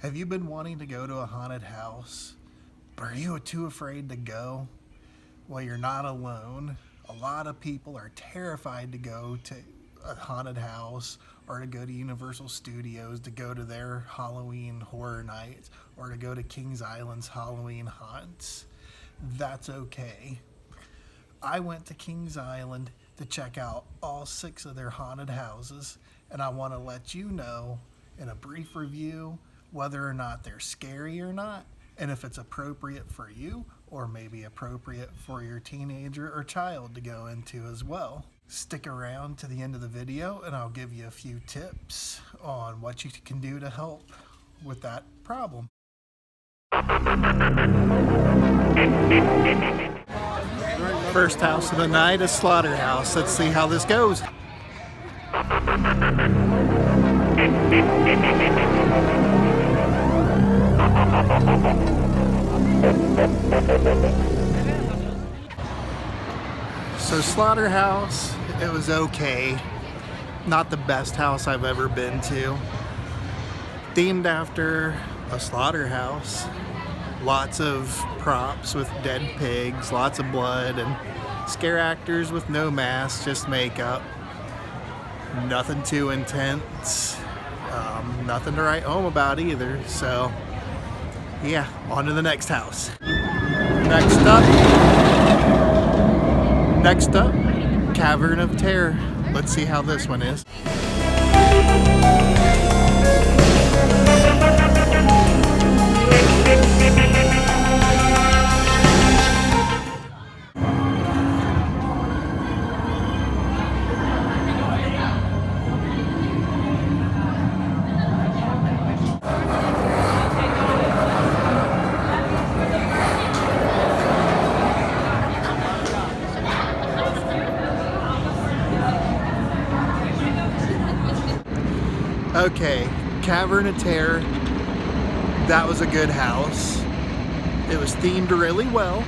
Have you been wanting to go to a haunted house, but are you too afraid to go? Well, you're not alone. A lot of people are terrified to go to a haunted house or to go to Universal Studios to go to their Halloween horror nights or to go to Kings Island's Halloween haunts. That's okay. I went to Kings Island to check out all 6 of their haunted houses, and I want to let you know in a brief review whether or not they're scary or not, and if it's appropriate for you or maybe appropriate for your teenager or child to go into as well. Stick around to the end of the video and I'll give you a few tips on what you can do to help with that problem. First house of the night is Slaughterhouse. Let's see how this goes. So Slaughterhouse, it was okay. Not the best house I've ever been to. Themed after a slaughterhouse. Lots of props with dead pigs, lots of blood, and scare actors with no masks, just makeup. Nothing too intense. Nothing to write home about either. So yeah, on to the next house. Next up, Cavern of Terror. Let's see how this one is. Okay, Cavern of Terror, that was a good house. It was themed really well.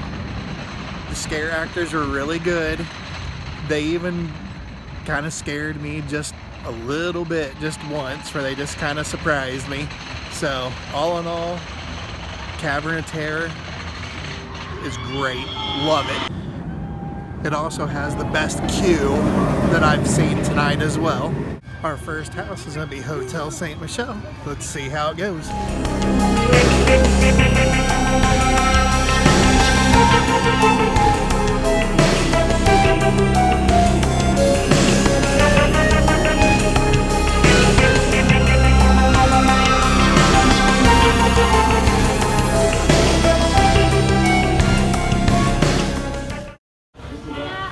The scare actors were really good. They even kind of scared me just a little bit, just once, where they just kind of surprised me. So, all in all, Cavern of Terror is great. Love it. It also has the best queue that I've seen tonight as well. Our first house is going to be Hotel St. Michelle. Let's see how it goes.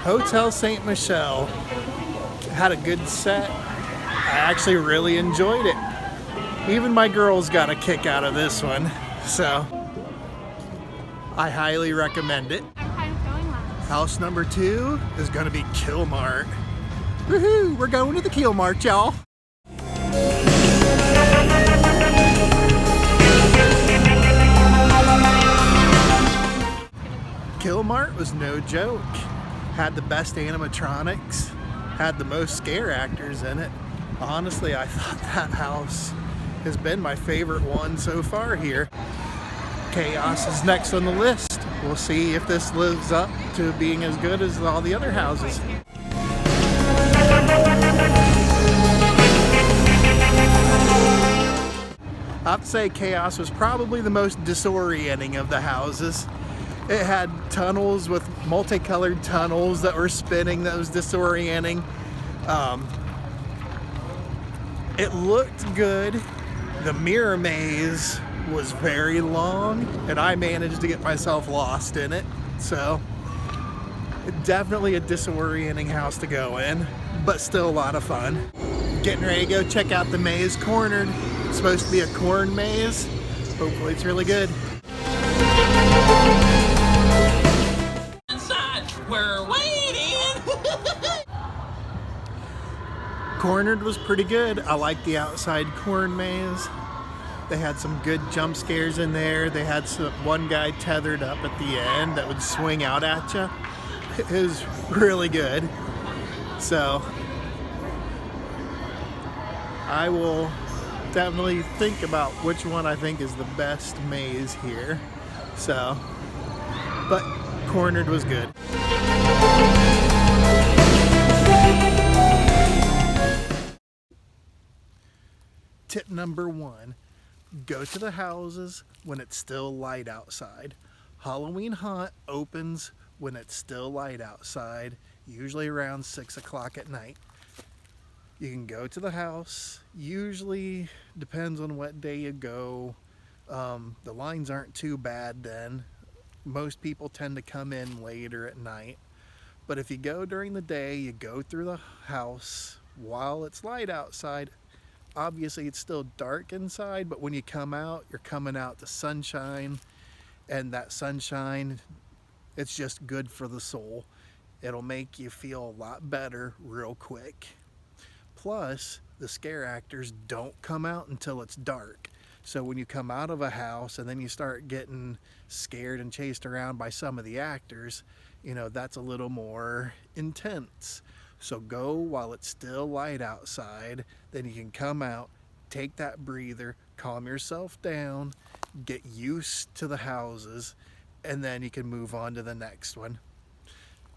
Hotel St. Michelle had a good set. I actually really enjoyed it. Even my girls got a kick out of this one, so I highly recommend it. House number 2 is going to be Killmart. Woohoo! We're going to the Killmart, y'all. Killmart was no joke. Had the best animatronics, had the most scare actors in it. Honestly, I thought that house has been my favorite one so far here. Chaos is next on the list. We'll see if this lives up to being as good as all the other houses. I have to say Chaos was probably the most disorienting of the houses. It had tunnels with multicolored tunnels that were spinning that was disorienting. It looked good. The mirror maze was very long and I managed to get myself lost in it. So definitely a disorienting house to go in, but still a lot of fun. Getting ready to go check out the maze Cornered. It's supposed to be a corn maze. Hopefully it's really good. We're waiting. Cornered was pretty good. I liked the outside corn maze. They had some good jump scares in there. They had one guy tethered up at the end that would swing out at you. It was really good. So I will definitely think about which one I think is the best maze here. So, but Cornered was good. Tip number 1, go to the houses when it's still light outside. Halloween Haunt opens when it's still light outside, usually around 6 o'clock at night. You can go to the house, usually depends on what day you go. The lines aren't too bad then. Most people tend to come in later at night. But if you go during the day, you go through the house while it's light outside. Obviously it's still dark inside, but when you come out, you're coming out to sunshine, and that sunshine, it's just good for the soul. It'll make you feel a lot better real quick. Plus, the scare actors don't come out until it's dark. So when you come out of a house and then you start getting scared and chased around by some of the actors, you know, that's a little more intense. So go while it's still light outside, then you can come out, take that breather, calm yourself down, get used to the houses, and then you can move on to the next one.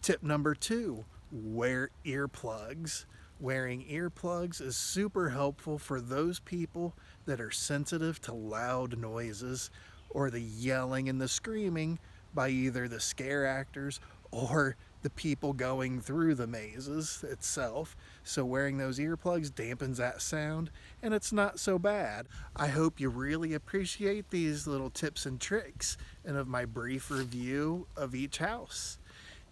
Tip number 2, wear earplugs. Wearing earplugs is super helpful for those people that are sensitive to loud noises or the yelling and the screaming by either the scare actors or the people going through the mazes itself. So wearing those earplugs dampens that sound, and it's not so bad. I hope you really appreciate these little tips and tricks and of my brief review of each house.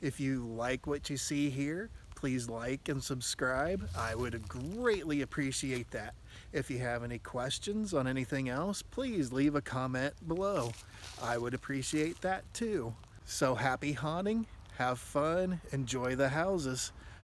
If you like what you see here, please like and subscribe. I would greatly appreciate that. If you have any questions on anything else, please leave a comment below. I would appreciate that too. So happy haunting, have fun, enjoy the houses.